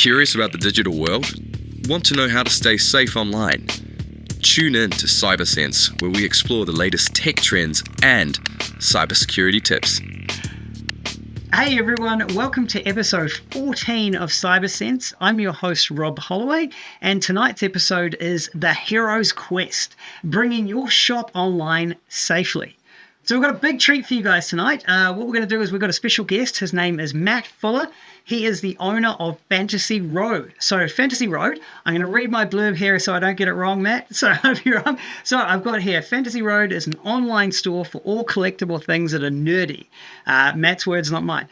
Curious about the digital world? Want to know how to stay safe online? Tune in to CyberSense, where we explore the latest tech trends and cybersecurity tips. Hey everyone, welcome to episode 14 of CyberSense. I'm your host, Rob Holloway, and tonight's episode is The Hero's Quest, bringing your shop online safely. So we've got a big treat for you guys tonight. What we're going to do is we've got a special guest. His name is Matt Fuller. He is the owner of Fantasy Road. So Fantasy Road, I'm going to read my blurb here so I don't get it wrong, Matt. So I hope you're wrong. So I've got here, Fantasy Road is an online store for all collectible things that are nerdy. Matt's words, not mine.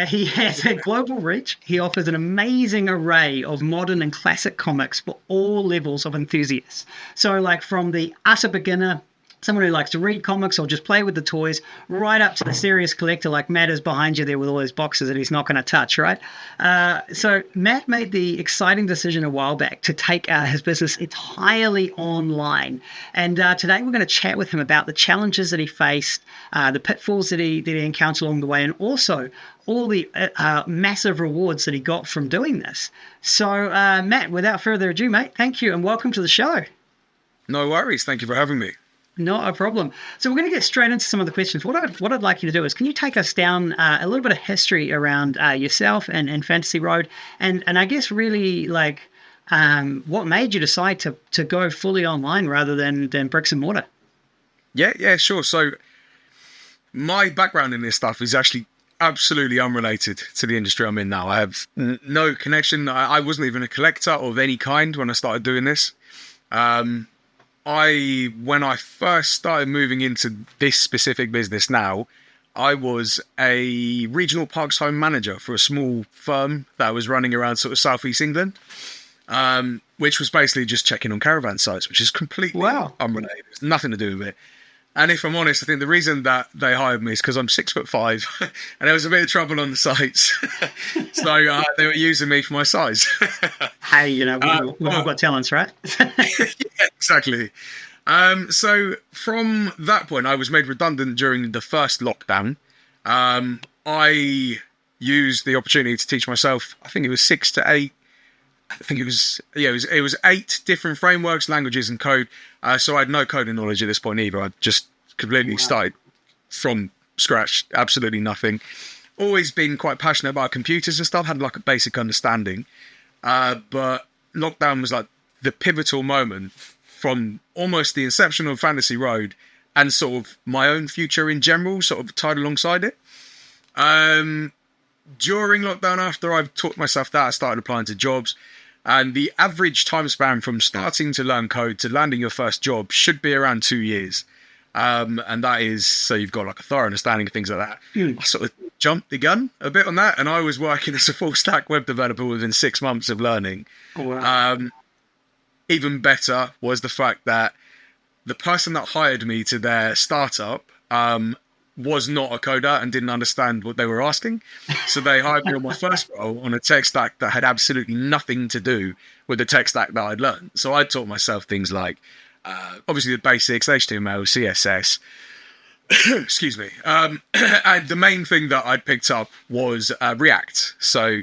He has a global reach. He offers an amazing array of modern and classic comics for all levels of enthusiasts. So like from the utter beginner, someone who likes to read comics or just play with the toys, right up to the serious collector like Matt is behind you there with all those boxes that he's not going to touch, right? So Matt made the exciting decision a while back to take his business entirely online. And today we're going to chat with him about the challenges that he faced, the pitfalls that he encountered along the way, and also all the massive rewards that he got from doing this. So Matt, without further ado, mate, thank you and welcome to the show. No worries. Thank you for having me. Not a problem. So we're going to get straight into some of the questions. What I'd like you to do is, can you take us down a little bit of history around yourself and Fantasy Road, and I guess really like what made you decide to go fully online rather than bricks and mortar? Yeah, sure. So my background in this stuff is actually absolutely unrelated to the industry I'm in now. I have no connection. I wasn't even a collector of any kind when I started doing this. When I first started moving into this specific business now, I was a regional parks home manager for a small firm that was running around sort of southeast England, which was basically just checking on caravan sites, which is completely unrelated. It's nothing to do with it. And if I'm honest, I think the reason that they hired me is because I'm 6'5", and there was a bit of trouble on the sites. So they were using me for my size. Hey, we've all got talents, right? Yeah, exactly. So from that point, I was made redundant during the first lockdown. I used the opportunity to teach myself, I think it was 6 to 8. It was 8 different frameworks, languages, and code. So I had no coding knowledge at this point either. I just completely started from scratch, absolutely nothing. Always been quite passionate about computers and stuff, had like a basic understanding. But lockdown was like the pivotal moment from almost the inception of Fantasy Road and sort of my own future in general, sort of tied alongside it. During lockdown, after I've taught myself that, I started applying to jobs. And the average time span from starting to learn code to landing your first job should be around 2 years. And that is, so you've got like a thorough understanding of things like that. I sort of jumped the gun a bit on that. And I was working as a full stack web developer within 6 months of learning. Even better was the fact that the person that hired me to their startup was not a coder and didn't understand what they were asking. So they hired me on my first role on a tech stack that had absolutely nothing to do with the tech stack that I'd learned. So I taught myself things like, obviously the basics, HTML, CSS, excuse me. And the main thing that I'd picked up was React. So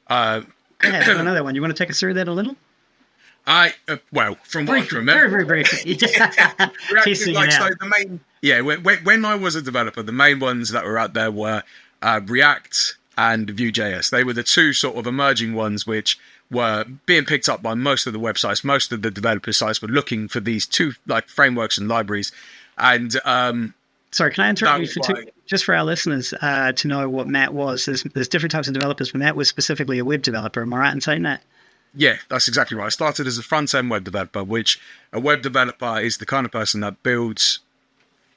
another one. You want to take us through that a little? From what I can remember, very briefly. When I was a developer, the main ones that were out there were React and Vue.js. They were the two sort of emerging ones which were being picked up by most of the websites. Most of the developer sites were looking for these two like frameworks and libraries. And sorry, can I interrupt you just for our listeners to know what Matt was? There's different types of developers, but Matt was specifically a web developer. Am I right in saying that? Yeah, that's exactly right. I started as a front-end web developer, which a web developer is the kind of person that builds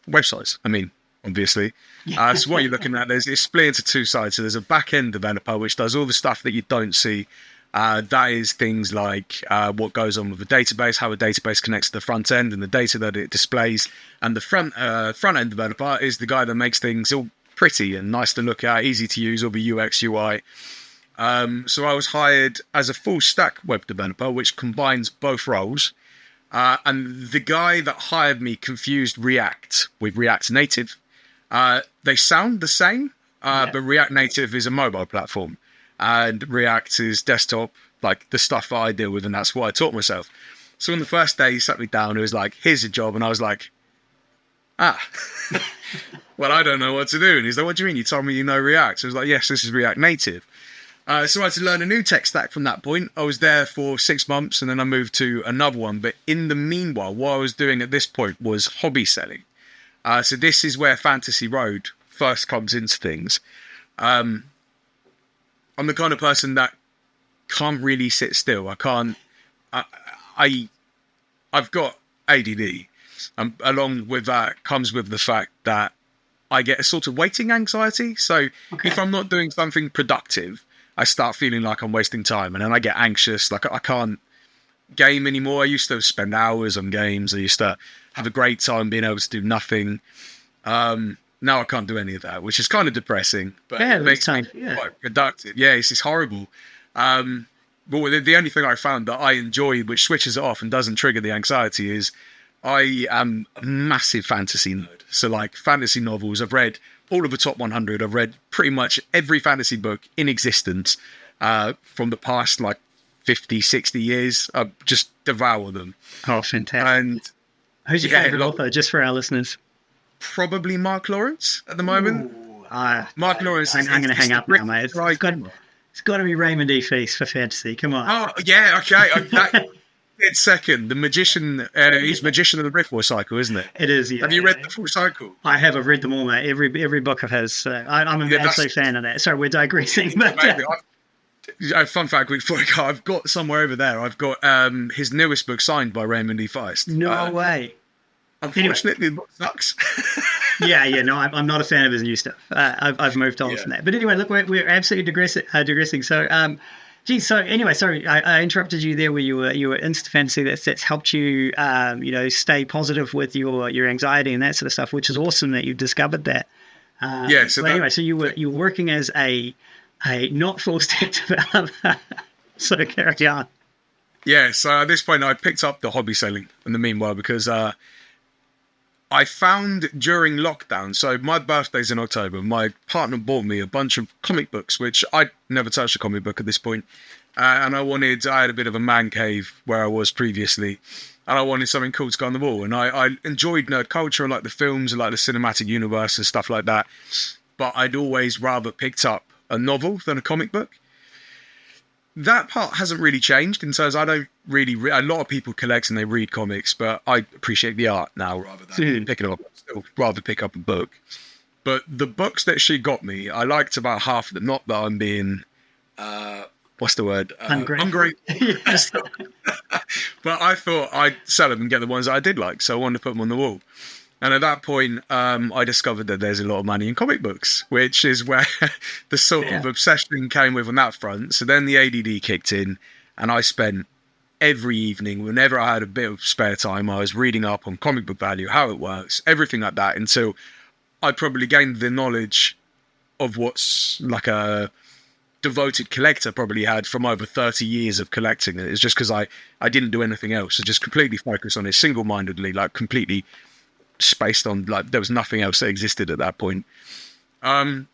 websites. I mean, obviously. So what you're looking at is it's split into two sides. So there's a back-end developer, which does all the stuff that you don't see. That is things like what goes on with the database, how a database connects to the front end and the data that it displays. And the front-end developer is the guy that makes things all pretty and nice to look at, easy to use, all the UX, UI. So I was hired as a full stack web developer, which combines both roles. And the guy that hired me confused React with React Native. They sound the same, but React Native is a mobile platform. and React is desktop, like the stuff I deal with, and that's what I taught myself. So on the first day, he sat me down. It was like, here's your job. And I was like, well, I don't know what to do. And he's like, what do you mean? You told me you know React. So I was like, yes, this is React Native. So I had to learn a new tech stack from that point. I was there for 6 months and then I moved to another one. But in the meanwhile, what I was doing at this point was hobby selling. So this is where Fantasy Road first comes into things. I'm the kind of person that can't really sit still. I've got ADD. Along with that comes with the fact that I get a sort of waiting anxiety. So if I'm not doing something productive, I start feeling like I'm wasting time, and then I get anxious. Like I can't game anymore. I used to spend hours on games. I used to have a great time being able to do nothing. Now I can't do any of that, which is kind of depressing. But it makes me quite productive. Yeah, it's horrible. But the only thing I found that I enjoy, which switches it off and doesn't trigger the anxiety, is I am a massive fantasy nerd. So like fantasy novels, I've read all of the top 100. I've read pretty much every fantasy book in existence from the past like 50, 60 years. I just devour them. Oh, fantastic. And who's your favorite author, just for our listeners? Probably Mark Lawrence at the moment. Mark Lawrence. I'm going to hang up now, mate. It's got to be Raymond E. Feast for fantasy. Come on. Oh, yeah, okay. It's second. The Magician, he's Magician of the Brickwork cycle, isn't it? It is, yeah. Have you read the full cycle? I have. I've read them all, mate. Every book of his. I'm an absolute fan of that. Sorry, we're digressing. But, fun fact before I go, I've got somewhere over there, I've got his newest book signed by Raymond E. Feist. No way. Unfortunately, the book sucks. No, I'm not a fan of his new stuff. I've moved on from that. But anyway, look, we're absolutely digressing. So, so anyway, sorry, I interrupted you there where you were into fantasy. That's helped you, stay positive with your anxiety and that sort of stuff, which is awesome that you've discovered that. So you were working as a not full stack developer. So carry on. Yeah, so at this point I picked up the hobby selling in the meanwhile because I found during lockdown, so my birthday's in October, my partner bought me a bunch of comic books, which I'd never touched a comic book at this point. And I had a bit of a man cave where I was previously, and I wanted something cool to go on the wall. And I enjoyed nerd culture, like the films, like the cinematic universe and stuff like that. But I'd always rather picked up a novel than a comic book. That part hasn't really changed in terms I don't really a lot of people collect and they read comics, but I appreciate the art now rather than picking up. I'd still rather pick up a book. But the books that she got me, I liked about half of them. Not that I'm being what's the word? Hungry. But I thought I'd sell them and get the ones that I did like, so I wanted to put them on the wall. And at that point, I discovered that there's a lot of money in comic books, which is where the sort of obsession came with on that front. So then the ADD kicked in, and I spent every evening, whenever I had a bit of spare time, I was reading up on comic book value, how it works, everything like that, until I probably gained the knowledge of what's like a devoted collector probably had from over 30 years of collecting it. It's just because I didn't do anything else. I just completely focused on it single-mindedly, like completely spaced on, like there was nothing else that existed at that point. Then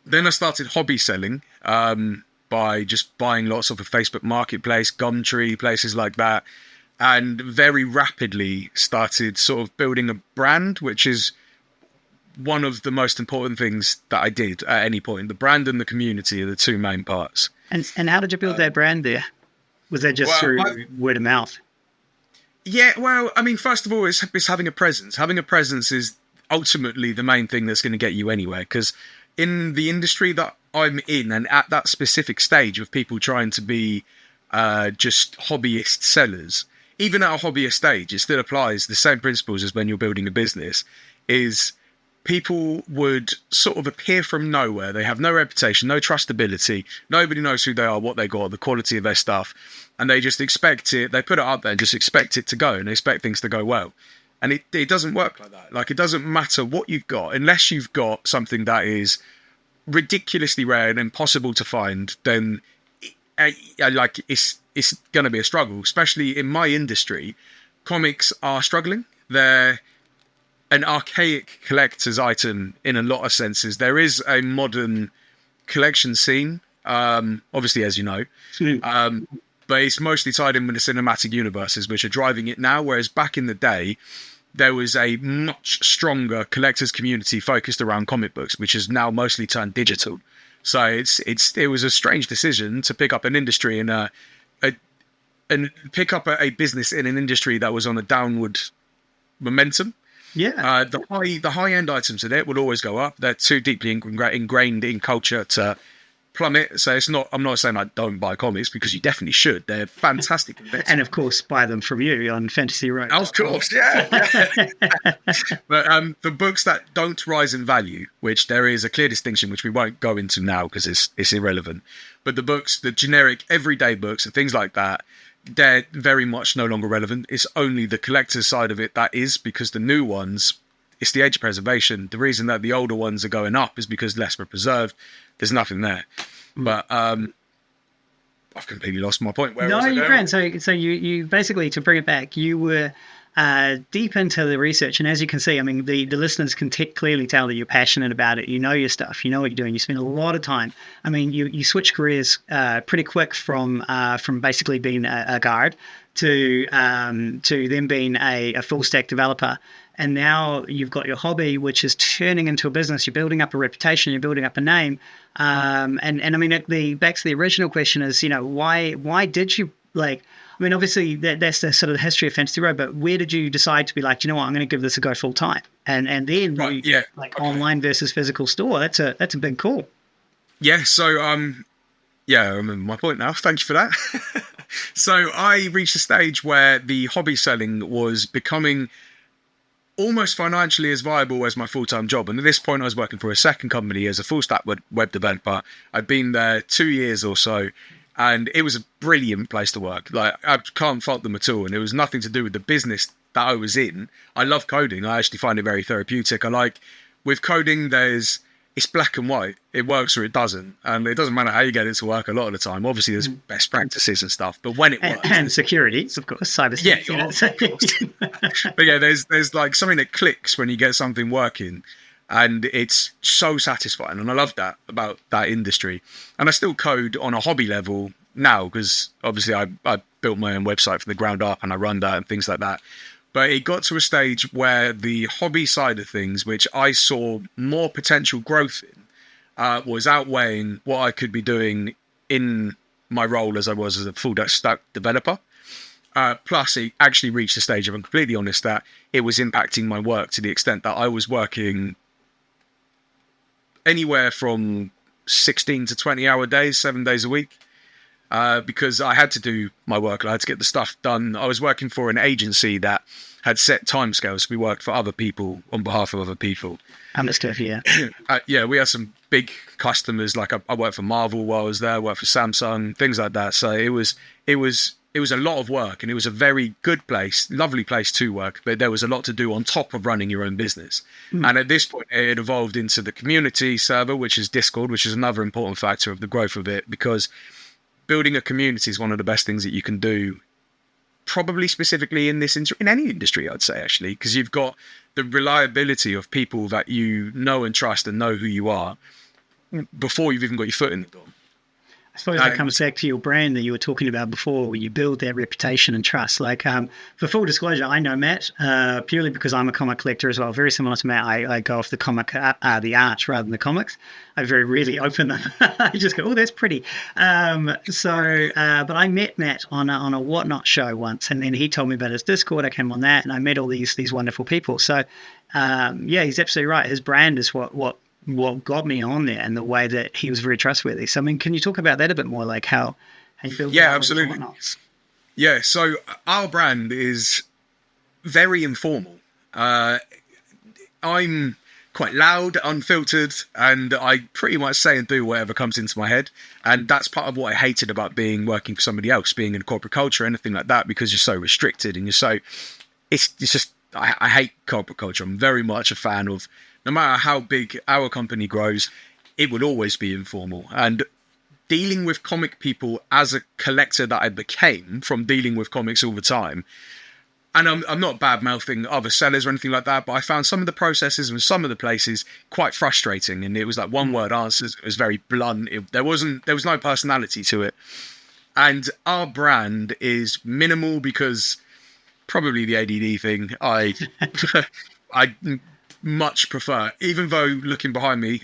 I started hobby selling by just buying lots of a Facebook Marketplace, Gumtree, places like that, and very rapidly started sort of building a brand, which is one of the most important things that I did at any point. The brand and the community are the two main parts. And how did you build that brand there? Was that just through word of mouth? Yeah, well, I mean, first of all, it's having a presence. Having a presence is ultimately the main thing that's going to get you anywhere. Because in the industry that I'm in, and at that specific stage of people trying to be just hobbyist sellers, even at a hobbyist stage, it still applies the same principles as when you're building a business, is people would sort of appear from nowhere. They have no reputation, no trustability. Nobody knows who they are, what they got, the quality of their stuff. And they just expect it, they put it up there and just expect it to go and expect things to go well. And it doesn't work like that. Like, it doesn't matter what you've got, unless you've got something that is ridiculously rare and impossible to find, then it's going to be a struggle, especially in my industry. Comics are struggling. They're an archaic collector's item in a lot of senses. There is a modern collection scene, obviously, as you know. But it's mostly tied in with the cinematic universes, which are driving it now, whereas back in the day, there was a much stronger collectors community focused around comic books, which is now mostly turned digital. So it was a strange decision to pick up an industry and pick up a business in an industry that was on a downward momentum. Yeah. The high end items in it will always go up. They're too deeply ingrained in culture to plummet. So I'm not saying I don't buy comics, because you definitely should. They're fantastic. And of course, buy them from you on Fantasy Road. Of course, yeah. But the books that don't rise in value, which there is a clear distinction, which we won't go into now because it's irrelevant. But the generic everyday books and things like that, they're very much no longer relevant. It's only the collector's side of it that is, because the new ones, it's the age of preservation. The reason that the older ones are going up is because less were preserved. There's nothing there. But I've completely lost my point. Where was I going? So you basically, to bring it back, you were deep into the research, and as you can see, I mean, the listeners can clearly tell that you're passionate about it. You know your stuff. You know what you're doing. You spend a lot of time. I mean, you switch careers pretty quick from basically being a guard to then being a full stack developer. And now you've got your hobby, which is turning into a business. You're building up a reputation. You're building up a name. And I mean, back to the original question is, why did you I mean, obviously that's the sort of the history of Fantasy Road, but where did you decide to be like, you know what, I'm going to give this a go full time? And then online versus physical store. That's a big call. Yeah. So I remember my point now. Thank you for that. So I reached a stage where the hobby selling was becoming almost financially as viable as my full-time job. And at this point, I was working for a second company as a full-stack web developer. I'd been there 2 years or so, and it was a brilliant place to work. Like, I can't fault them at all. And it was nothing to do with the business that I was in. I love coding. I actually find it very therapeutic. With coding, it's black and white. It works or it doesn't. And it doesn't matter how you get it to work a lot of the time. Obviously, there's best practices and stuff. But when it works... And security, of course, CyberSense. Yeah, of course. But yeah, there's like something that clicks when you get something working. And it's so satisfying. And I love that about that industry. And I still code on a hobby level now, because obviously I built my own website from the ground up and I run that and things like that. But it got to a stage where the hobby side of things, which I saw more potential growth in, was outweighing what I could be doing in my role as a full stack developer. Plus, it actually reached a stage, if I'm completely honest, that it was impacting my work to the extent that I was working anywhere from 16 to 20-hour days, 7 days a week. Because I had to do my work. I had to get the stuff done. I was working for an agency that had set timescales. We worked for other people on behalf of other people. Understood, yeah. Yeah, we had some big customers. Like I worked for Marvel while I was there. I worked for Samsung, things like that. So it was a lot of work, and it was a very good place, lovely place to work. But there was a lot to do on top of running your own business. And at this point, it evolved into the community server, which is Discord, which is another important factor of the growth of it, because building a community is one of the best things that you can do, probably specifically in any industry, I'd say, actually, because you've got the reliability of people that you know and trust and know who you are before you've even got your foot in the door. I suppose that comes back to your brand that you were talking about before, where you build that reputation and trust. Like, for full disclosure, I know Matt purely because I'm a comic collector as well. Very similar to Matt, I go off the the art rather than the comics. I very rarely open them. I just go, oh, that's pretty. But I met Matt on a Whatnot show once, and then he told me about his Discord. I came on that, and I met all these wonderful people. So, he's absolutely right. His brand is what got me on there, and the way that he was very trustworthy. So, I mean, can you talk about that a bit more, like how you feel? Yeah, absolutely. Yeah, so our brand is very informal. I'm quite loud, unfiltered, and I pretty much say and do whatever comes into my head. And that's part of what I hated about working for somebody else, being in corporate culture, anything like that, because you're so restricted and it's just, I hate corporate culture. I'm very much a fan of, no matter how big our company grows, it will always be informal. And dealing with comic people as a collector that I became from dealing with comics all the time, And I'm not bad-mouthing other sellers or anything like that, but I found some of the processes and some of the places quite frustrating. And it was like one-word answers. It was very blunt. There was no personality to it. And our brand is minimal because probably the ADD thing. I much prefer, even though looking behind me,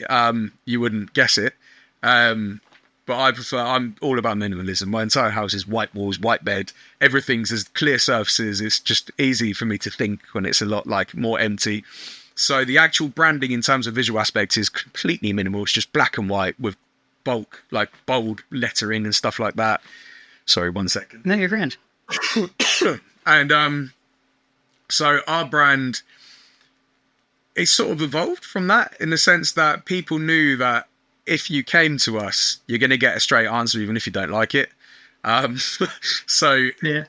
you wouldn't guess it. But I'm all about minimalism. My entire house is white walls, white bed. Everything's as clear surfaces. It's just easy for me to think when it's a lot like more empty. So the actual branding in terms of visual aspects is completely minimal. It's just black and white with bold lettering and stuff like that. Sorry, 1 second. No, you're grand. And so our brand, it sort of evolved from that in the sense that people knew that if you came to us, you're going to get a straight answer, even if you don't like it. So yeah.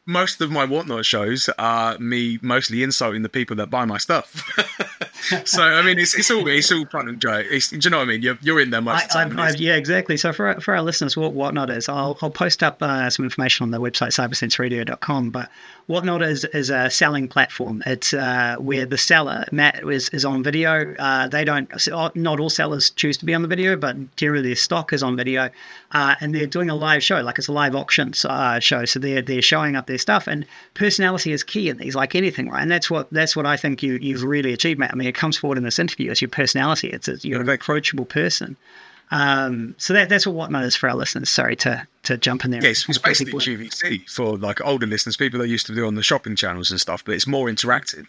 Most of my Whatnot shows are me mostly insulting the people that buy my stuff. So I mean, it's all fun and joy. Do you know what I mean? You're in there most of the time. Yeah, exactly. So for our listeners, what Whatnot is, I'll post up some information on the website cybersenseradio.com. But Whatnot is a selling platform. It's where the seller, Matt, is on video. Not all sellers choose to be on the video, but generally their stock is on video, and they're doing a live show, like it's a live auction show. So they're showing up their stuff, and personality is key in these, like anything, right? And that's what I think you've really achieved, Matt. I mean, it comes forward in this interview as your personality. You're an approachable person. So that's what Whatnot is for our listeners. Sorry to jump in there. Yes, it's basically GVC for like older listeners, people that used to do on the shopping channels and stuff, but it's more interactive.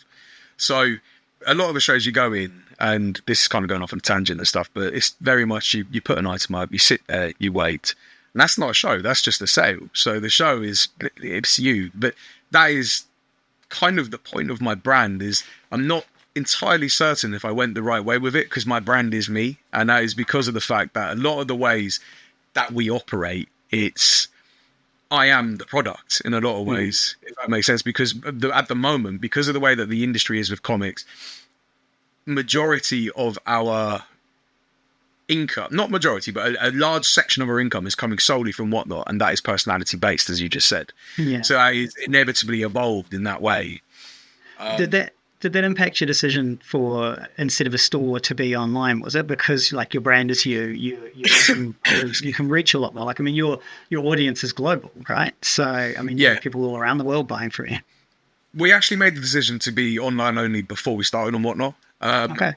So a lot of the shows you go in, and this is kind of going off on a tangent and stuff, but it's very much you put an item up, you sit there, you wait. And that's not a show, that's just a sale. So the show it's you. But that is kind of the point of my brand, is I'm not entirely certain if I went the right way with it, because my brand is me. And that is because of the fact that a lot of the ways that we operate, I am the product in a lot of ways, if that makes sense. Because at the moment, because of the way that the industry is with comics, majority of our income, not majority, but a large section of our income is coming solely from Whatnot, and that is personality based, as you just said. Yeah. So it's inevitably evolved in that way. Did that impact your decision for, instead of a store, to be online? Was it because like your brand is you can reach a lot more? Like, I mean, your audience is global, right? So I mean, you have people all around the world buying from you. We actually made the decision to be online only before we started on Whatnot. Okay.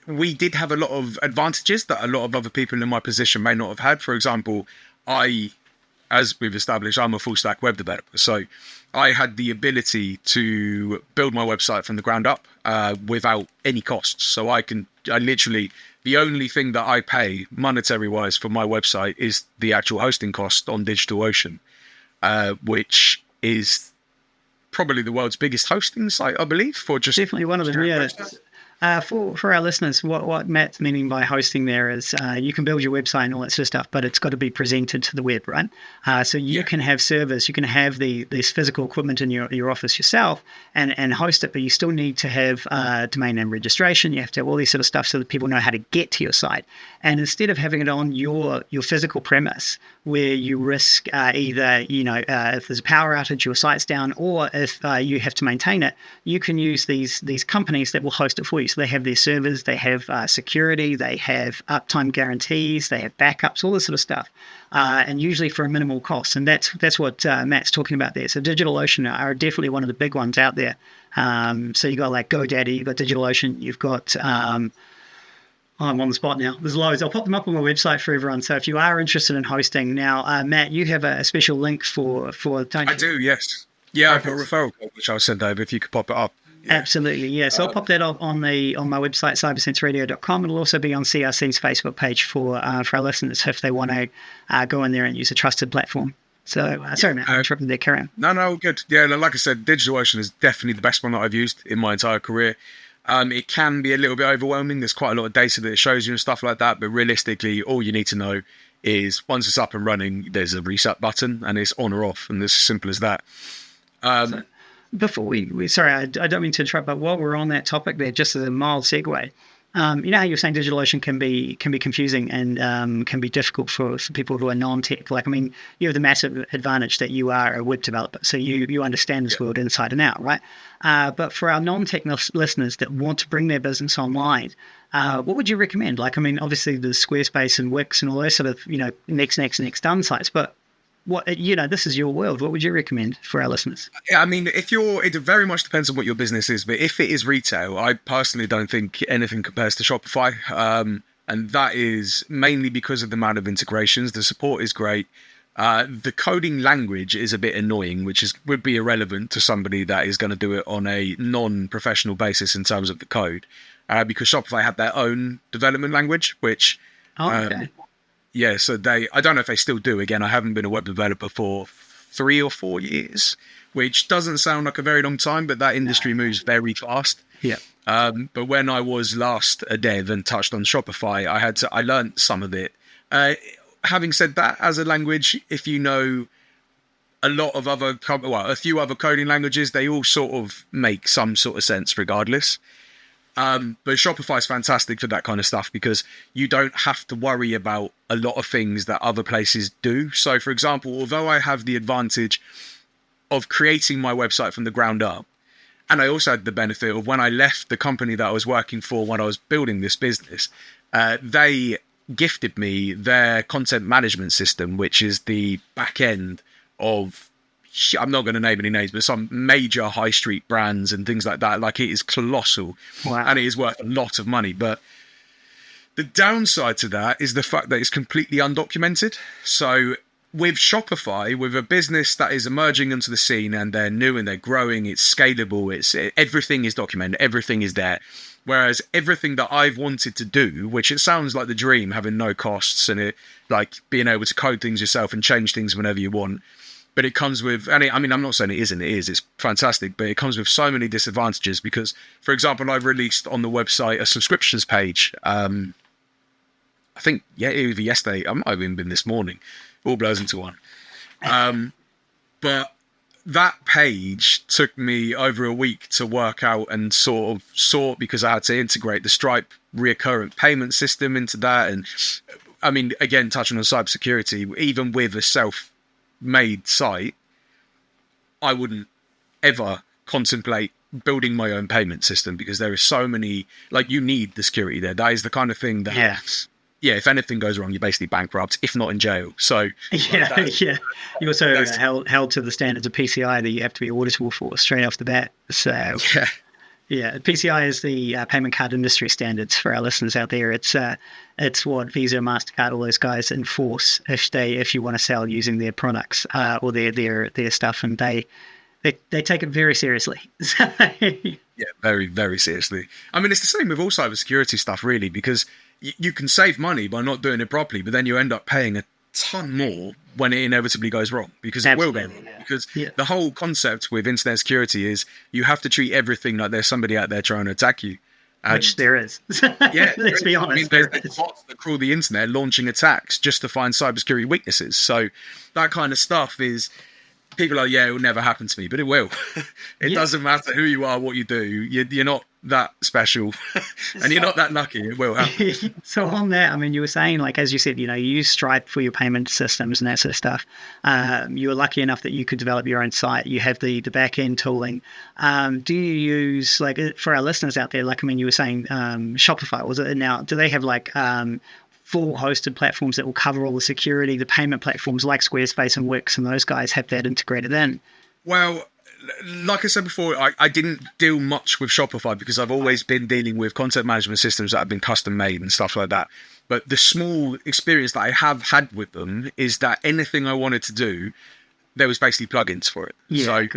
We did have a lot of advantages that a lot of other people in my position may not have had. For example, as we've established, I'm a full stack web developer. So I had the ability to build my website from the ground up without any costs. So I literally, the only thing that I pay monetary wise for my website is the actual hosting cost on DigitalOcean, which is probably the world's biggest hosting site, I believe, for just definitely one of them. Yeah. For our listeners, what Matt's meaning by hosting there is you can build your website and all that sort of stuff, but it's got to be presented to the web, right? So you can have servers, you can have this physical equipment in your office yourself and host it, but you still need to have domain name registration. You have to have all these sort of stuff so that people know how to get to your site. And instead of having it on your physical premise, where you risk either, if there's a power outage, your site's down, or if you have to maintain it, you can use these companies that will host it for you. So they have their servers, they have security, they have uptime guarantees, they have backups, all this sort of stuff, and usually for a minimal cost. And that's what Matt's talking about there. So DigitalOcean are definitely one of the big ones out there. So you got like GoDaddy, you've got DigitalOcean, you've got I'm on the spot now. There's loads. I'll pop them up on my website for everyone. So if you are interested in hosting now, Matt, you have a special link for don't you? I do, yes. Yeah, I've got a referral code which I'll send over if you could pop it up. Yeah. Absolutely, yeah. So I'll pop that up on my website, cybersenseradio.com. It'll also be on CRC's Facebook page for our listeners if they want to go in there and use a trusted platform. So sorry, Matt, I'm interrupting there. Carry on. No, good. Yeah, like I said, DigitalOcean is definitely the best one that I've used in my entire career. It can be a little bit overwhelming. There's quite a lot of data that it shows you and stuff like that. But realistically, all you need to know is once it's up and running, there's a reset button and it's on or off, and it's as simple as that. Before we sorry, I don't mean to interrupt, but while we're on that topic there, just as a mild segue, You know how you're saying DigitalOcean can be confusing and can be difficult for people who are non-tech. Like, I mean, you have the massive advantage that you are a web developer, so you understand this world inside and out, right? But for our non-tech listeners that want to bring their business online, what would you recommend? Like, I mean, obviously there's Squarespace and Wix and all those sort of, next done sites, but this is your world. What would you recommend for our listeners? Yeah, I mean, it very much depends on what your business is, but if it is retail, I personally don't think anything compares to Shopify. And that is mainly because of the amount of integrations. The support is great. The coding language is a bit annoying, which would be irrelevant to somebody that is going to do it on a non-professional basis in terms of the code, because Shopify had their own development language, which... Okay. Yeah, so I don't know if they still do. Again, I haven't been a web developer for 3 or 4 years, which doesn't sound like a very long time, but that industry moves very fast. Yeah. But when I was last a dev and touched on Shopify, I learned some of it. Having said that, as a language, if you know a few other coding languages, they all sort of make some sort of sense regardless. But Shopify is fantastic for that kind of stuff because you don't have to worry about a lot of things that other places do. So, for example, although I have the advantage of creating my website from the ground up, and I also had the benefit of when I left the company that I was working for when I was building this business, they gifted me their content management system, which is the back end of... I'm not going to name any names, but some major high street brands and things like that. Like, it is colossal. Wow. And it is worth a lot of money. But the downside to that is the fact that it's completely undocumented. So with Shopify, with a business that is emerging into the scene and they're new and they're growing, it's scalable, everything is documented, everything is there. Whereas everything that I've wanted to do, which it sounds like the dream, having no costs and like being able to code things yourself and change things whenever you want, but it comes with, I'm not saying it isn't, it is, it's fantastic, but it comes with so many disadvantages because, for example, I've released on the website a subscriptions page. I think, either yesterday, I might have even been this morning, all blows into one. But that page took me over a week to work out and sort because I had to integrate the Stripe recurrent payment system into that. And I mean, again, touching on cybersecurity, even with a self-made site, I wouldn't ever contemplate building my own payment system because there are so many, like, you need the security there. That is the kind of thing that, if anything goes wrong, you're basically bankrupt, if not in jail. So you also held to the standards of PCI that you have to be auditable for straight off the bat. So PCI is the payment card industry standards for our listeners out there. It's what Visa, MasterCard, all those guys enforce if you want to sell using their products or their stuff, and they take it very seriously. Yeah, very, very seriously. I mean, it's the same with all cybersecurity stuff, really, because you can save money by not doing it properly, but then you end up paying a ton more when it inevitably goes wrong, because it will go wrong. Because the whole concept with internet security is you have to treat everything like there's somebody out there trying to attack you. Which there is. Let's be honest. There's bots that crawl the internet launching attacks just to find cybersecurity weaknesses. So that kind of stuff is... People are, it will never happen to me, but it will. It doesn't matter who you are, what you do. You're not that special and you're not that lucky. It will happen. So on that, I mean, you were saying, like, as you said, you use Stripe for your payment systems and that sort of stuff. You were lucky enough that you could develop your own site. You have the back end tooling. Do you use, like, for our listeners out there, like, I mean, you were saying Shopify, was it? Now, do they have like full hosted platforms that will cover all the security? The payment platforms like Squarespace and Wix and those guys have that integrated in? Well, like I said before, I didn't deal much with Shopify because I've always been dealing with content management systems that have been custom made and stuff like that. But the small experience that I have had with them is that anything I wanted to do, there was basically plugins for it. So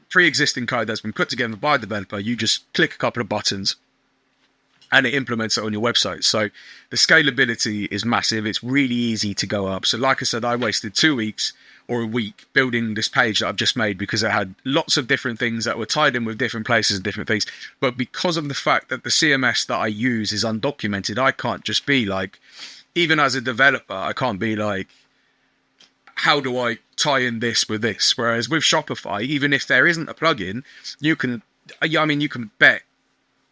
pre-existing code that's been put together by a developer, you just click a couple of buttons and it implements it on your website. So the scalability is massive. It's really easy to go up. So like I said, I wasted 2 weeks or a week building this page that I've just made because it had lots of different things that were tied in with different places and different things. But because of the fact that the CMS that I use is undocumented, I can't just be like, even as a developer, I can't be like, how do I tie in this with this? Whereas with Shopify, even if there isn't a plugin, you can bet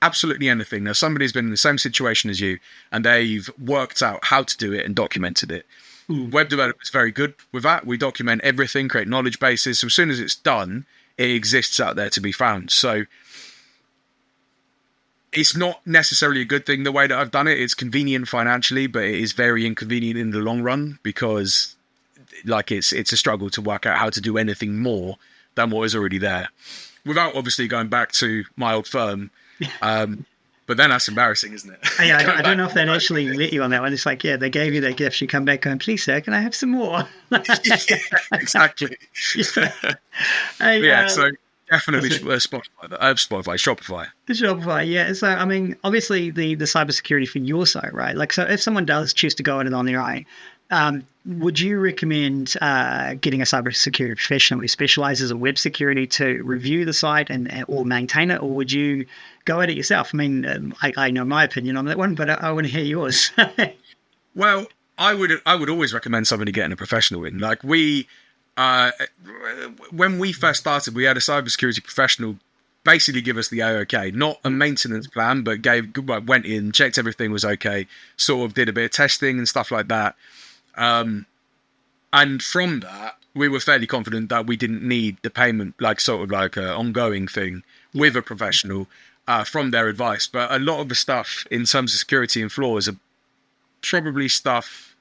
absolutely anything. Now, somebody's been in the same situation as you, and they've worked out how to do it and documented it. Web development is very good with that. We document everything, create knowledge bases. So as soon as it's done, it exists out there to be found. So it's not necessarily a good thing the way that I've done it. It's convenient financially, but it is very inconvenient in the long run because it's a struggle to work out how to do anything more than what is already there without obviously going back to my old firm. But then that's embarrassing, isn't it? Yeah, I don't know if they'd actually let you on that one. It's like, yeah, they gave you that gift. You come back going, please, sir, can I have some more? Yeah, exactly. So definitely Shopify. Shopify, yeah. So, I mean, obviously the cybersecurity for your site, right? Like, so if someone does choose to go at it on their own, would you recommend getting a cybersecurity professional who specializes in web security to review the site and or maintain it, or would you go at it yourself? I mean, I know my opinion on that one, but I want to hear yours. Well, I would always recommend somebody getting a professional in. Like when we first started, we had a cybersecurity professional basically give us the AOK, not a maintenance plan, but went in, checked everything was okay, sort of did a bit of testing and stuff like that. And from that, we were fairly confident that we didn't need the payment, like an ongoing thing with a professional from their advice. But a lot of the stuff in terms of security and flaws are probably stuff.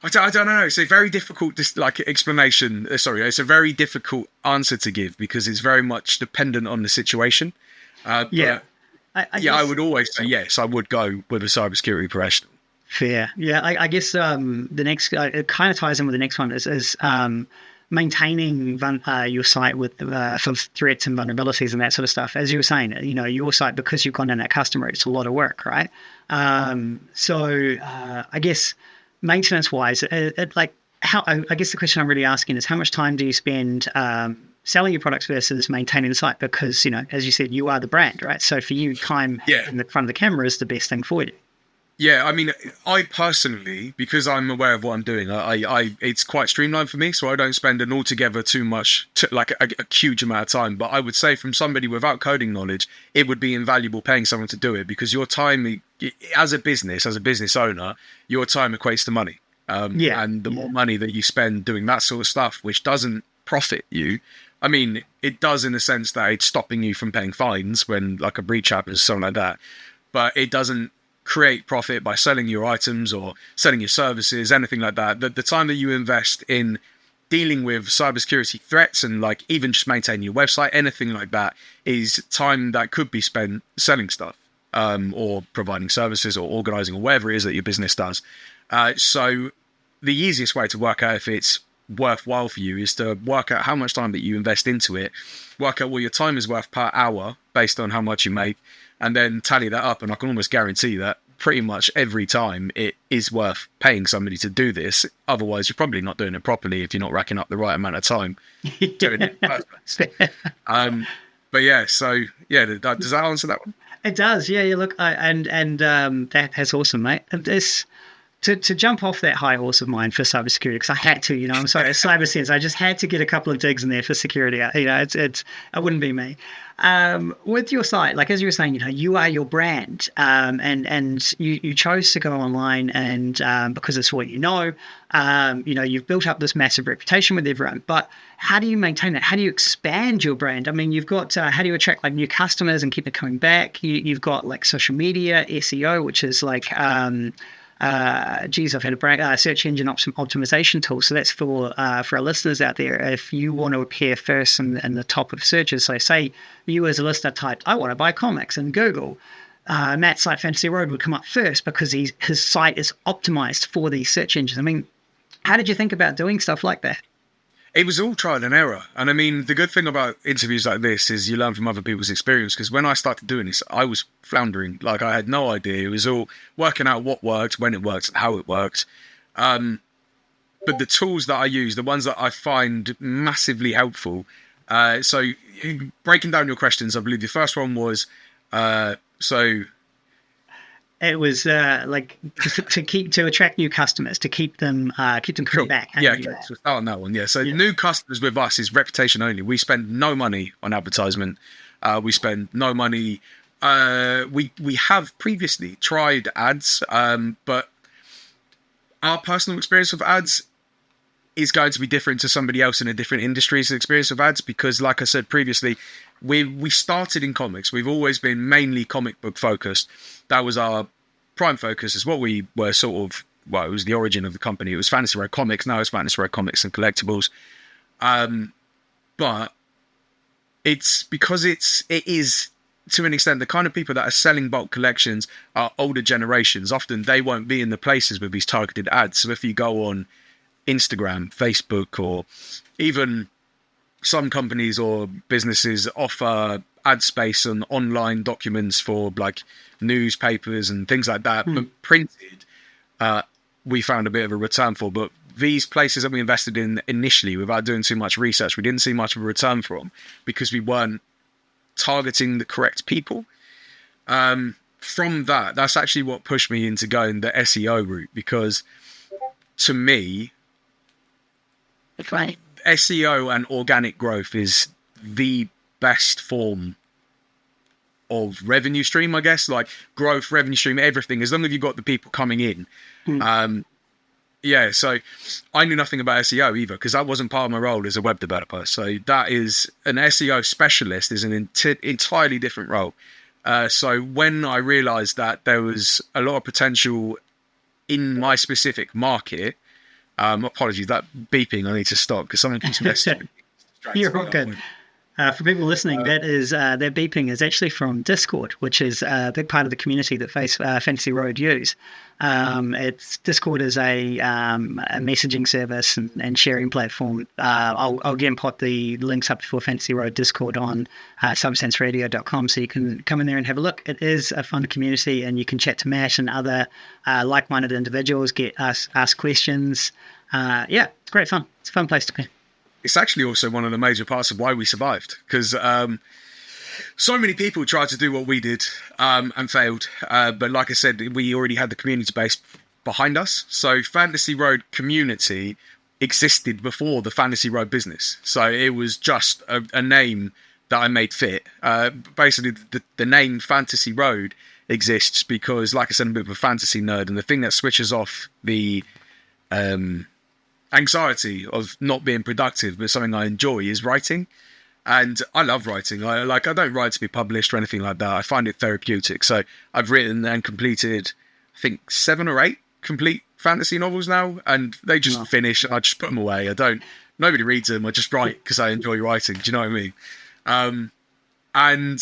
I don't know. It's a very difficult explanation. It's a very difficult answer to give because it's very much dependent on the situation. I would always say yes. I would go with a cybersecurity professional. Fair. Yeah, I guess the next it kind of ties in with the next one is maintaining your site with for threats and vulnerabilities and that sort of stuff. As you were saying, your site, because you've gone down that customer, it's a lot of work, right? So I guess maintenance-wise, I guess the question I'm really asking is how much time do you spend selling your products versus maintaining the site? Because as you said, you are the brand, right? So for you, time in the front of the camera is the best thing for you. Yeah, I mean, I personally, because I'm aware of what I'm doing, it's quite streamlined for me, so I don't spend an altogether too much, a huge amount of time. But I would say from somebody without coding knowledge, it would be invaluable paying someone to do it because your time, as a business owner, your time equates to money. And the more money that you spend doing that sort of stuff, which doesn't profit you, I mean, it does in the sense that it's stopping you from paying fines when like a breach happens, something like that. But it doesn't create profit by selling your items or selling your services, anything like that. The time that you invest in dealing with cybersecurity threats and even just maintaining your website, anything like that, is time that could be spent selling stuff or providing services or organizing or whatever it is that your business does. So the easiest way to work out if it's worthwhile for you is to work out how much time that you invest into it, work out what your time is worth per hour based on how much you make, and then tally that up. And I can almost guarantee that pretty much every time it is worth paying somebody to do this. Otherwise, you're probably not doing it properly if you're not racking up the right amount of time doing it. But yeah, so yeah, does that answer that one? It does. Yeah. Look, that's awesome, mate. To jump off that high horse of mine for cybersecurity, because I had to, I'm sorry, it's CyberSense. I just had to get a couple of digs in there for security. It wouldn't be me. With your site, like as you were saying, you are your brand, and you chose to go online, and because it's what you've built up this massive reputation with everyone. But how do you maintain that? How do you expand your brand? I mean, you've got how do you attract new customers and keep them coming back? You've got social media, SEO, which is I've had a search engine optimization tool. So that's for our listeners out there. If you want to appear first in the top of searches, so say you as a listener typed, I want to buy comics in Google, Matt's site Fantasy Road would come up first because his site is optimized for these search engines. I mean, how did you think about doing stuff like that? It was all trial and error. And I mean, the good thing about interviews like this is you learn from other people's experience, because when I started doing this, I was floundering. I had no idea. It was all working out what worked, when it worked, and how it worked. But the tools that I use, the ones that I find massively helpful. So breaking down your questions, I believe the first one was, it was to attract new customers, to keep them coming back. Yeah, so start on that one. Yeah, so new customers with us is reputation only. We spend no money on advertisement. We spend no money we have previously tried ads, but our personal experience of ads is going to be different to somebody else in a different industry's experience of ads, because like I said previously, we started in comics. We've always been mainly comic book focused. That was our prime focus. Is what we were sort of, well, it was the origin of the company. It was Fantasy Road Comics. Now it's Fantasy Road Comics and Collectibles. But it's because it is to an extent the kind of people that are selling bulk collections are older generations. Often they won't be in the places with these targeted ads. So if you go on Instagram, Facebook, or even some companies or businesses offer ad space on online documents for like newspapers and things like that, but printed, we found a bit of a return for. But these places that we invested in initially, without doing too much research, we didn't see much of a return from because we weren't targeting the correct people. From that's actually what pushed me into going the SEO route, because to me, Right. SEO and organic growth is the best form of revenue stream, I guess. Like growth, revenue stream, everything, as long as you've got the people coming in. So I knew nothing about SEO either, because that wasn't part of my role as a web developer. So that is an SEO specialist is an entirely different role. So when I realized that there was a lot of potential in my specific market, apologies, that beeping, I need to stop because someone keeps messaging me. You're all good. For people listening, that beeping is actually from Discord, which is a big part of the community that Fantasy Road use. Discord is a messaging service and sharing platform. I'll again put the links up for Fantasy Road Discord on cybersenseradio.com, so you can come in there and have a look. It is a fun community, and you can chat to Matt and other like-minded individuals, ask questions. It's great fun. It's a fun place to be. It's actually also one of the major parts of why we survived, because so many people tried to do what we did and failed. But like I said, we already had the community base behind us. So Fantasy Road community existed before the Fantasy Road business. So it was just a name that I made fit. Basically, the name Fantasy Road exists because, like I said, I'm a bit of a fantasy nerd. And the thing that switches off the anxiety of not being productive, but something I enjoy, is writing. And I love writing. I don't write to be published or anything like that. I find it therapeutic. So I've written and completed, I think, 7 or 8 complete fantasy novels now, and they just finish. And I just put them away. Nobody reads them. I just write because I enjoy writing. Do you know what I mean? And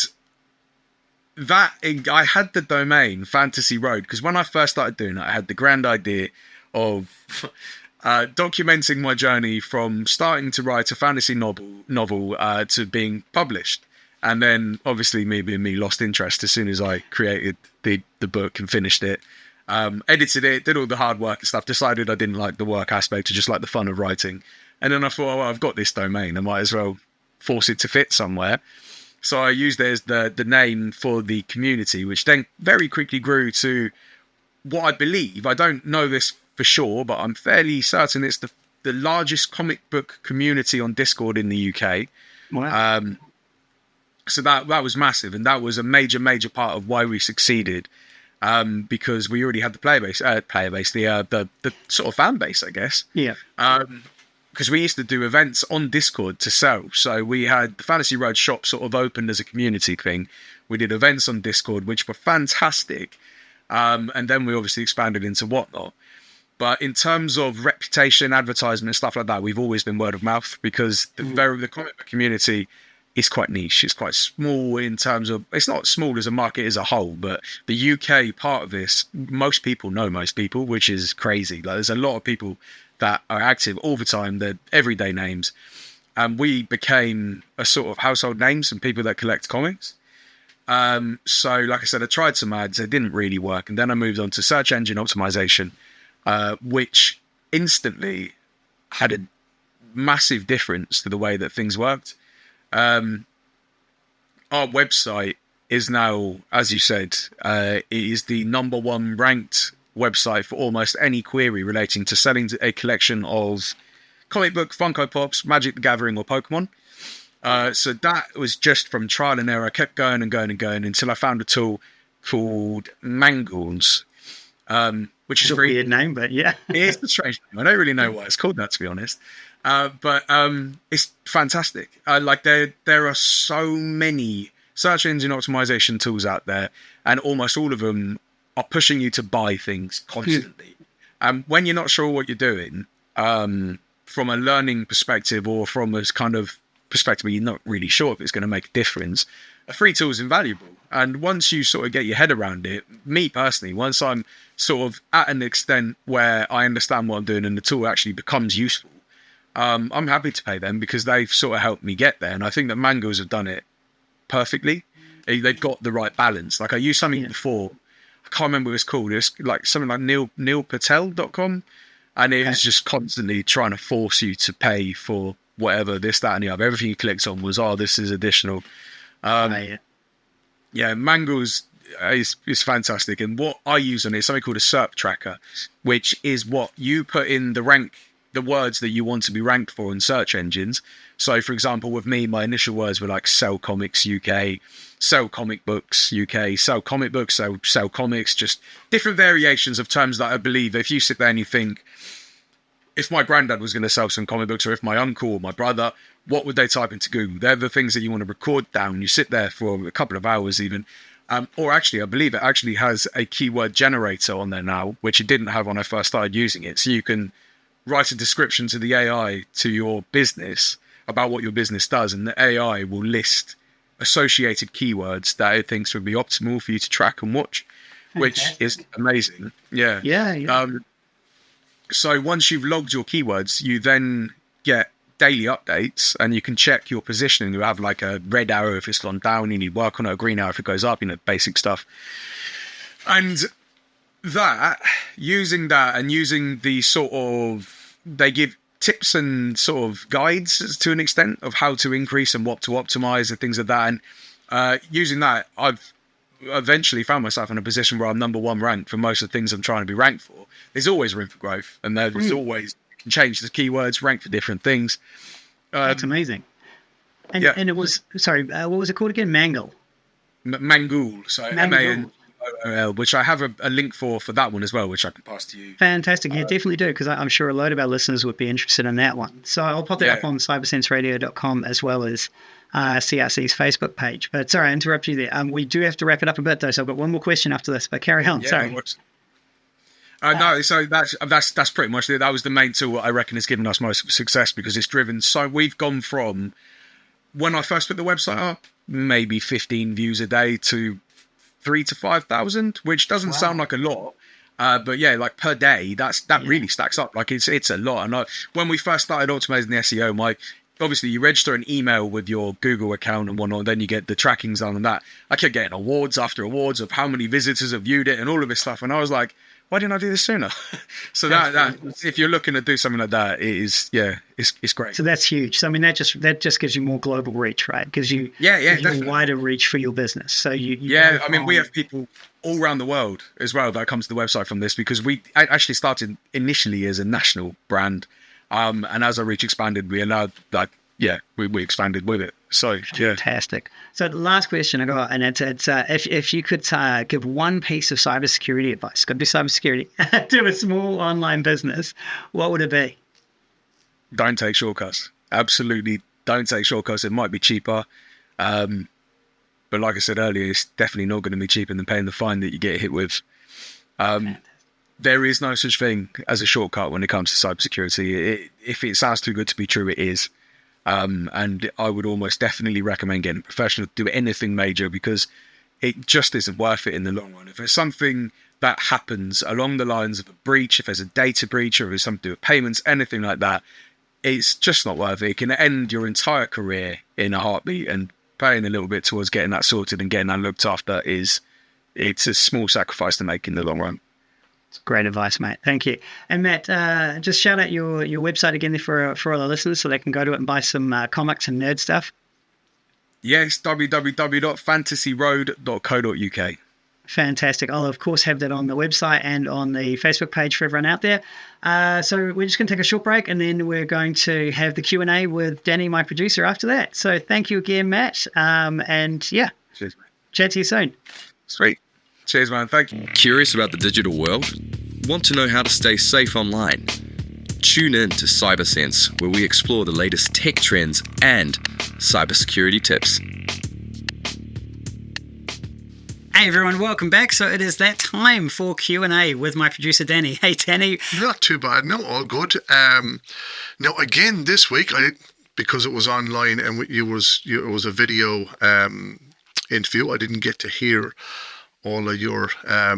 that I had the domain Fantasy Road because when I first started doing it, I had the grand idea of documenting my journey from starting to write a fantasy novel to being published. And then obviously me lost interest as soon as I created the book and finished it, edited it, did all the hard work and stuff, decided I didn't like the work aspect, I just like the fun of writing. And then I thought, well, I've got this domain, I might as well force it to fit somewhere. So I used it as the name for the community, which then very quickly grew to what I believe, I don't know this for sure, but I'm fairly certain it's the largest comic book community on Discord in the UK. Wow. So that was massive, and that was a major part of why we succeeded, because we already had the the sort of fan base, I guess. Yeah. Because we used to do events on Discord to sell. So we had the Fantasy Road shop sort of opened as a community thing. We did events on Discord, which were fantastic. And then we obviously expanded into whatnot. But in terms of reputation, advertisement, and stuff like that, we've always been word of mouth, because the comic book community is quite niche. It's quite small in terms of, it's not small as a market as a whole, but the UK part of this, most people know most people, which is crazy. Like, there's a lot of people that are active all the time. They're everyday names. And we became a sort of household names and people that collect comics. So like I said, I tried some ads. It didn't really work. And then I moved on to search engine optimization, which instantly had a massive difference to the way that things worked. Our website is now, as you said, it is the #1 ranked website for almost any query relating to selling a collection of comic book, Funko Pops, Magic the Gathering, or Pokemon. So that was just from trial and error. I kept going and going and going until I found a tool called Mangles, which is It's a free. weird name, but yeah. It's a strange name. I don't really know why it's called that, to be honest. But it's fantastic. Like there are so many search engine optimization tools out there, and almost all of them are pushing you to buy things constantly. When you're not sure what you're doing, from a learning perspective or from a kind of perspective where you're not really sure if it's going to make a difference, a free tool is invaluable. And once you sort of get your head around it, me personally, once I'm sort of at an extent where I understand what I'm doing and the tool actually becomes useful, I'm happy to pay them because they've sort of helped me get there. And I think that Mangos have done it perfectly. They've got the right balance. Like I used something before, I can't remember what it's called. It's like something like neilpatel.com. And it was just constantly trying to force you to pay for whatever, this, that, and the other. Everything you clicked on was, this is additional. Yeah, Mangles is fantastic. And what I use on it is something called a SERP tracker, which is what you put in the words that you want to be ranked for in search engines. So, for example, with me, my initial words were like sell comics UK, sell comic books UK, sell comic books, sell comics, just different variations of terms that I believe if you sit there and you think, if my granddad was going to sell some comic books, or if my uncle or my brother, what would they type into Google? They're the things that you want to record down. You sit there for a couple of hours even. Or actually, I believe it actually has a keyword generator on there now, which it didn't have when I first started using it. So you can write a description to the AI to your business about what your business does, and the AI will list associated keywords that it thinks would be optimal for you to track and watch, which is amazing. Yeah. So once you've logged your keywords, you then get daily updates and you can check your positioning. You have like a red arrow if it's gone down, you need work on it, a green arrow if it goes up, basic stuff. And using that and using the sort of, they give tips and sort of guides to an extent of how to increase and what to optimize and things like that. And using that, I've eventually found myself in a position where I'm number one ranked for most of the things I'm trying to be ranked for. There's always room for growth, and there's always, you can change the keywords, rank for different things. That's amazing. And it was, sorry, what was it called again? Mangle. Mangool. So MANGOL, which I have a link for that one as well, which I can pass to you. Fantastic. Yeah, definitely do, because I'm sure a load of our listeners would be interested in that one. So I'll pop that up on cybersenseradio.com as well as CRC's Facebook page. But sorry, I interrupted you there. We do have to wrap it up a bit though, so I've got one more question after this, but carry on. Sorry. No, so that's pretty much it. That was the main tool I reckon has given us most success, because it's driven. So we've gone from, when I first put the website up, maybe 15 views a day to 3,000 to 5,000, which doesn't sound like a lot. But yeah, like per day, that really stacks up. Like it's a lot. And when we first started automating the SEO, obviously you register an email with your Google account and whatnot, and then you get the trackings done on that. I kept getting awards after awards of how many visitors have viewed it and all of this stuff. And I was like, why didn't I do this sooner? So that if you're looking to do something like that, it's great. So that's huge. So I mean, that just gives you more global reach, right? Gives you a wider reach for your business. So I mean, we have people all around the world as well that come to the website from this, because we actually started initially as a national brand, and as our reach expanded, we allowed that. Yeah, we expanded with it. So fantastic. So the last question I got, and it's if you could give one piece of cybersecurity advice, got to do cybersecurity, to a small online business, what would it be? Don't take shortcuts. Absolutely, don't take shortcuts. It might be cheaper, but like I said earlier, it's definitely not going to be cheaper than paying the fine that you get hit with. There is no such thing as a shortcut when it comes to cybersecurity. If it sounds too good to be true, it is. And I would almost definitely recommend getting a professional to do anything major, because it just isn't worth it in the long run. If there's something that happens along the lines of a breach, if there's a data breach, or if there's something to do with payments, anything like that, it's just not worth it. It can end your entire career in a heartbeat, and paying a little bit towards getting that sorted and getting that looked after it's a small sacrifice to make in the long run. It's great advice, mate. Thank you. And Matt, just shout out your website again for all the listeners so they can go to it and buy some comics and nerd stuff. Yes, www.fantasyroad.co.uk. Fantastic. I'll, of course, have that on the website and on the Facebook page for everyone out there. So we're just going to take a short break, and then we're going to have the Q&A with Danny, my producer, after that. So thank you again, Matt. And yeah, Cheers, man. chat to you soon. Sweet. Cheers, man. Thank you. Curious about the digital world? Want to know how to stay safe online? Tune in to CyberSense, where we explore the latest tech trends and cybersecurity tips. Hey everyone, welcome back. So it is that time for Q&A with my producer Danny. Hey Danny. Not too bad. No, all good. Now again this week, because it was online and it was a video interview, I didn't get to hear all of your I'll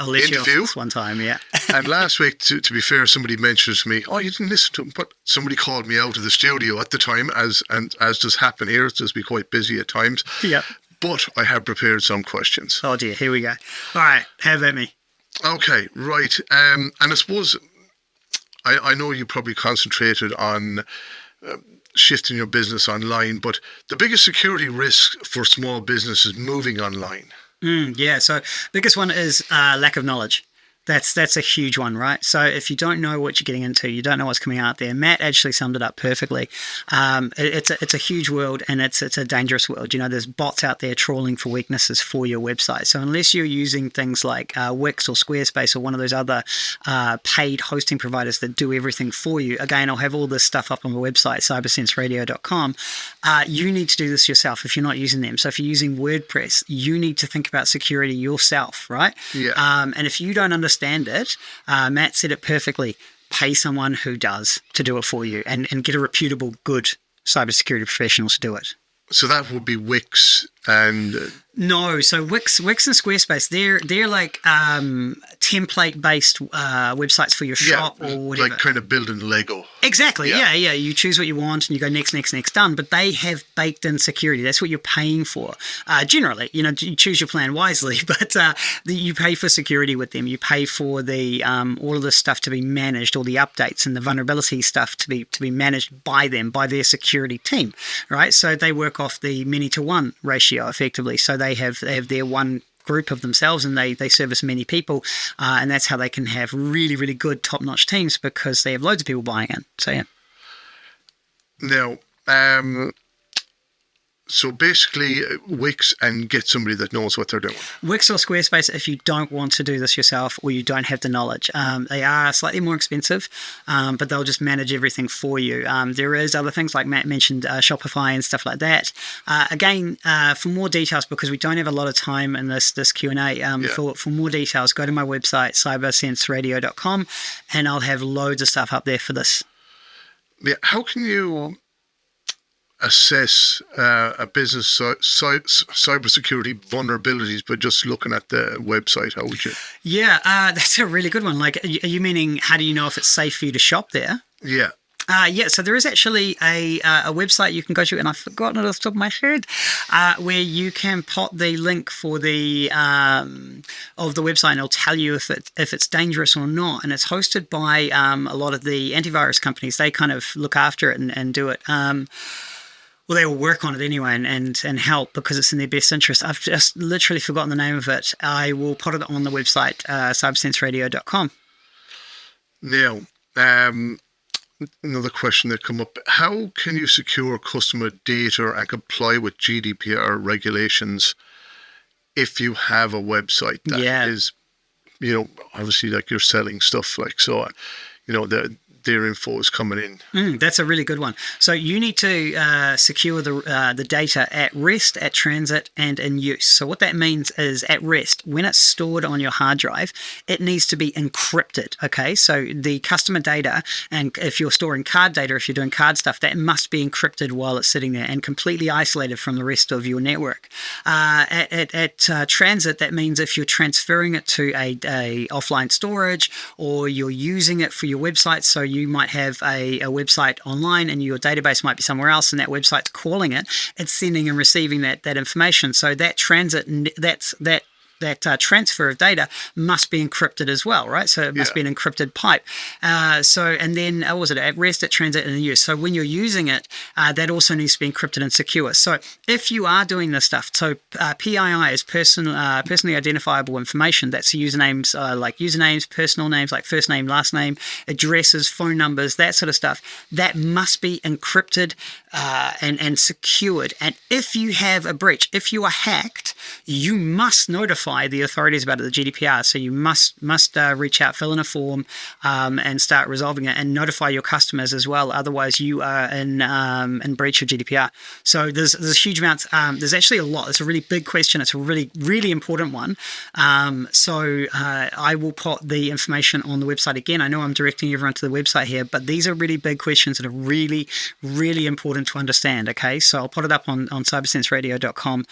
let you off interview. this one time, yeah. And last week, to be fair, somebody mentioned to me, "Oh, you didn't listen to him," but somebody called me out of the studio at the time, as does happen here. It's just be quite busy at times. Yeah. But I have prepared some questions. Oh dear, here we go. All right, have at me. Okay, right. And I suppose I know you probably concentrated on shifting your business online, but the biggest security risk for small business is moving online. Yeah, so biggest one is lack of knowledge. That's a huge one, right? So if you don't know what you're getting into, you don't know what's coming out there. Matt actually summed it up perfectly. It's a huge world, and it's a dangerous world. You know, there's bots out there trawling for weaknesses for your website. So unless you're using things like Wix or Squarespace or one of those other paid hosting providers that do everything for you, again, I'll have all this stuff up on the website, cybersenseradio.com. You need to do this yourself if you're not using them. So if you're using WordPress, you need to think about security yourself, right? Yeah. And if you don't understand it, Matt said it perfectly. Pay someone who does to do it for you, and get a reputable, good cybersecurity professional to do it. So that would be Wix and... No, so Wix and Squarespace, they're like template-based websites for your shop or whatever. Like kind of building Lego. Exactly, yeah. You choose what you want and you go next, done. But they have baked-in security. That's what you're paying for. Generally, you choose your plan wisely, but you pay for security with them. You pay for the all of this stuff to be managed, all the updates and the vulnerability stuff to be managed by them, by their security team, right? So they work off the many-to-one ratio, effectively. So they have their one group of themselves, and they service many people, and that's how they can have really, really good top-notch teams, because they have loads of people buying in. So yeah. Now, so basically Wix, and get somebody that knows what they're doing. Wix or Squarespace, if you don't want to do this yourself or you don't have the knowledge. They are slightly more expensive, but they'll just manage everything for you. There is other things like Matt mentioned, Shopify and stuff like that. Again, for more details, because we don't have a lot of time in this Q&A, for more details, go to my website, cybersenseradio.com, and I'll have loads of stuff up there for this. Yeah, how can you assess a business cybersecurity vulnerabilities by just looking at the website? How would you? Yeah, that's a really good one. Like, are you meaning, how do you know if it's safe for you to shop there? Yeah. So there is actually a website you can go to, and I've forgotten it off the top of my head, where you can put the link for the of the website, and it'll tell you if it's dangerous or not. And it's hosted by a lot of the antivirus companies. They kind of look after it and do it. Well, they will work on it anyway and help, because it's in their best interest. I've just literally forgotten the name of it. I will put it on the website, cybersenseradio.com. Now, another question that come up: how can you secure customer data and comply with GDPR regulations if you have a website that is, obviously, like, you're selling stuff, like, so, their info is coming in? That's a really good one. So you need to secure the data at rest, at transit, and in use. So what that means is, at rest, when it's stored on your hard drive, it needs to be encrypted. Okay, so the customer data, and if you're storing card data, if you're doing card stuff, that must be encrypted while it's sitting there and completely isolated from the rest of your network. At transit, that means if you're transferring it to a offline storage, or you're using it for your website, so you might have a website online and your database might be somewhere else, and that website's calling it, it's sending and receiving that information. So that transit, that transfer of data must be encrypted as well, right? So it must be an encrypted pipe. And then what was it at rest, at transit, and in use. So when you're using it, that also needs to be encrypted and secure. So if you are doing this stuff, so PII is personally identifiable information. That's usernames, like usernames, personal names, like first name, last name, addresses, phone numbers, that sort of stuff. That must be encrypted and secured. And if you have a breach, if you are hacked, you must notify the authorities about it, the GDPR. So you must reach out, fill in a form, and start resolving it, and notify your customers as well. Otherwise, you are in breach of GDPR. So there's huge amounts. There's actually a lot. It's a really big question. It's a really, really important one. So I will put the information on the website again. I know I'm directing everyone to the website here, but these are really big questions that are really, really important to understand. Okay, so I'll put it up on cybersenseradio.com.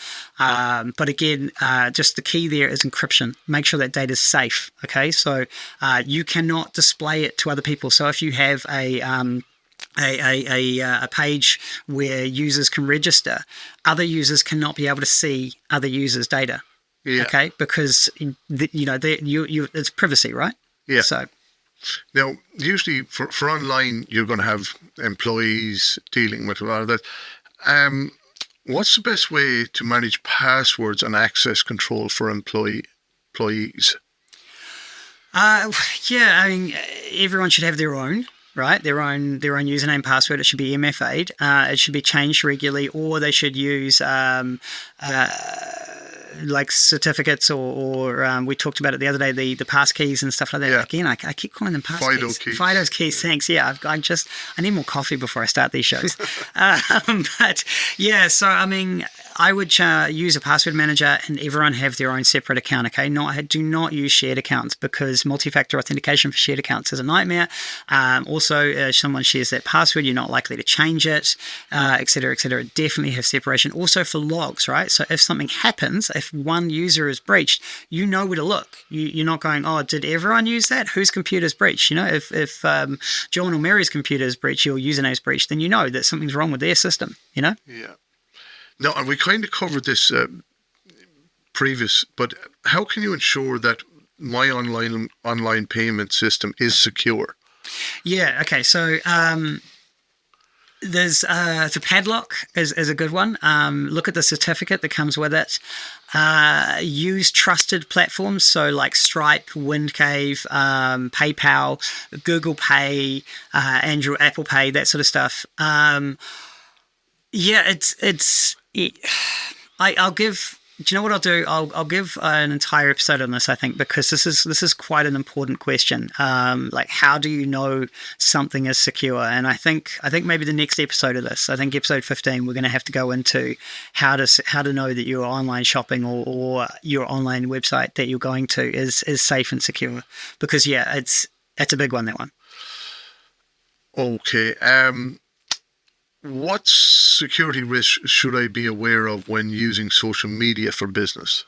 But again, just the key there is encryption. Make sure that data is safe. Okay, so you cannot display it to other people. So if you have a page where users can register, other users cannot be able to see other users' data. Yeah. Okay, because it's privacy, right? Yeah. So now, usually for online, you're going to have employees dealing with a lot of that. What's the best way to manage passwords and access control for employees? Yeah, I mean, everyone should have their own. Right, their own username, password. It should be MFA'd. It should be changed regularly, or they should use like certificates, or we talked about it the other day, the pass keys and stuff like that. Yeah. Again, I keep calling them pass keys. Fido's keys. Thanks. Yeah, I need more coffee before I start these shows. But yeah, so I mean, I would use a password manager, and everyone have their own separate account. Okay, do not use shared accounts, because multi-factor authentication for shared accounts is a nightmare. Also, if someone shares that password, you're not likely to change it, etc., etc. Definitely have separation. Also for logs, right? So if something happens, if one user is breached, you know where to look. You're not going, oh, did everyone use that? Whose computer is breached? You know, if John or Mary's computer is breached, your username is breached, then you know that something's wrong with their system. You know? Yeah. No, and we kind of covered this previous, but how can you ensure that my online payment system is secure? Yeah. Okay. So there's the padlock is a good one. Look at the certificate that comes with it. Use trusted platforms, so like Stripe, Windcave, PayPal, Google Pay, Android, Apple Pay, that sort of stuff. Yeah, I'll give. Do you know what I'll do? I'll give an entire episode on this, I think, because this is quite an important question. Like, how do you know something is secure? And I think maybe the next episode of this, I think episode 15, we're going to have to go into how to know that your online shopping or your online website that you're going to is safe and secure. Because that's a big one, that one. Okay. What security risks should I be aware of when using social media for business?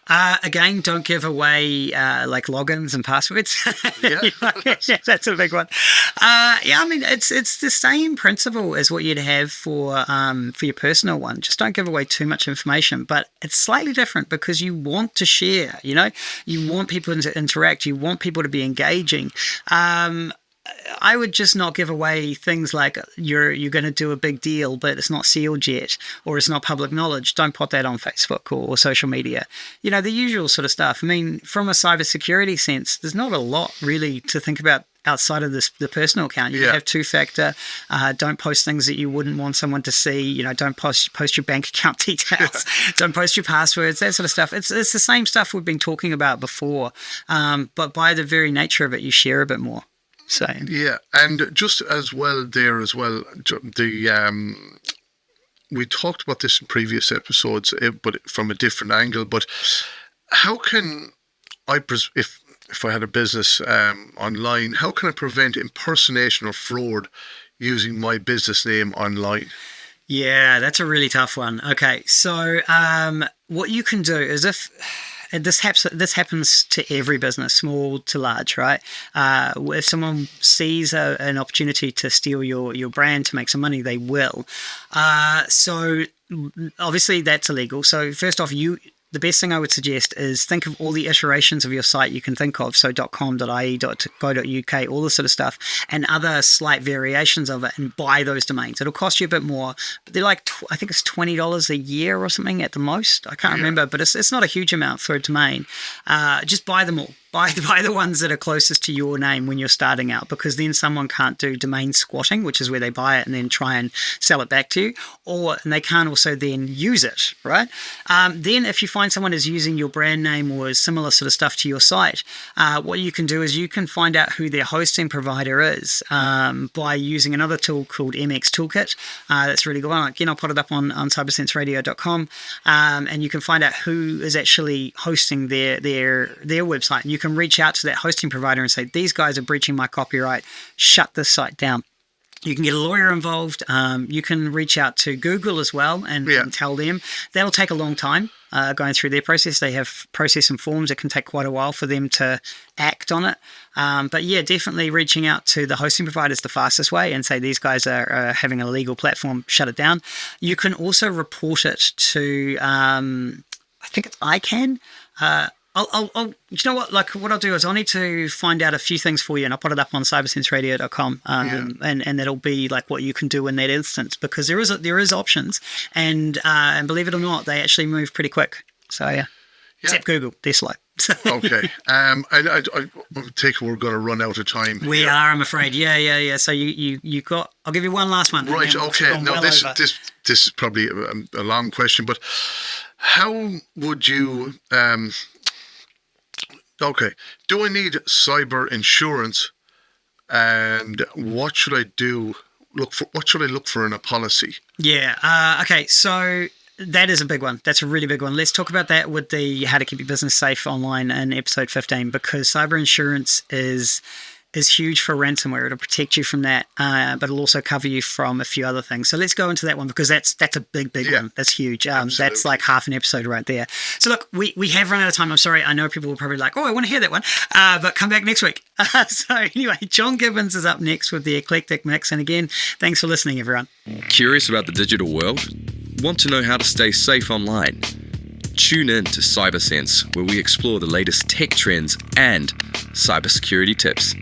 Again, don't give away like logins and passwords. Yeah. That's a big one. Yeah, I mean, it's the same principle as what you'd have for your personal one. Just don't give away too much information, but it's slightly different because you want to share. You know, you want people to interact. You want people to be engaging. I would just not give away things like you're going to do a big deal, but it's not sealed yet, or it's not public knowledge. Don't put that on Facebook or social media. You know, the usual sort of stuff. I mean, from a cybersecurity sense, there's not a lot really to think about outside of the personal account. You have two-factor. Don't post things that you wouldn't want someone to see. You know, don't post your bank account details. Don't post your passwords, that sort of stuff. It's the same stuff we've been talking about before, but by the very nature of it, you share a bit more. So yeah, and just as well, we talked about this in previous episodes, but from a different angle. But how can if I had a business online, how can I prevent impersonation or fraud using my business name online? Yeah, that's a really tough one. Okay, so what you can do is this happens to every business, small to large, right? If someone sees an opportunity to steal your brand to make some money, they will. So obviously that's illegal. So first off, the best thing I would suggest is think of all the iterations of your site you can think of. So .com.ie, .co.uk, all this sort of stuff, and other slight variations of it, and buy those domains. It'll cost you a bit more, but they're like, I think it's $20 a year or something at the most. I can't remember, but it's not a huge amount for a domain. Just buy them all. Buy the ones that are closest to your name when you're starting out, because then someone can't do domain squatting, which is where they buy it and then try and sell it back to you, and they can't also then use it, right? Then if you find someone is using your brand name or similar sort of stuff to your site, what you can do is you can find out who their hosting provider is by using another tool called MX Toolkit. That's really good one. Again, I'll put it up on cybersenseradio.com, and you can find out who is actually hosting their website. And you can reach out to that hosting provider and say, these guys are breaching my copyright, shut this site down. You can get a lawyer involved. You can reach out to Google as well and tell them. That'll take a long time going through their process. They have process and forms. It can take quite a while for them to act on it. But yeah, definitely reaching out to the hosting provider is the fastest way and say, these guys are having a legal platform, shut it down. You can also report it to, I think it's ICANN. You know what? Like, what I'll do is I'll need to find out a few things for you, and I'll put it up on cybersenseradio.com, and that'll be like what you can do in that instance, because there is options, and believe it or not, they actually move pretty quick. So yeah. Except Google, they're slow. Okay. I take it we're going to run out of time. We are, I'm afraid. Yeah. So you got. I'll give you one last one. Right. Okay. Now this is probably a long question, but how would you? Okay. Do I need cyber insurance? And what should I do? What should I look for in a policy? Yeah. Okay. So that is a big one. That's a really big one. Let's talk about that with the How to Keep Your Business Safe online in episode 15, because cyber insurance is huge for ransomware. It'll protect you from that, but it'll also cover you from a few other things. So let's go into that one, because that's a big one. That's huge. That's like half an episode right there. So look, we have run out of time. I'm sorry. I know people will probably like, I want to hear that one, but come back next week. So anyway, John Gibbons is up next with the Eclectic Mix. And again, thanks for listening, everyone. Curious about the digital world? Want to know how to stay safe online? Tune in to CyberSense, where we explore the latest tech trends and cybersecurity tips.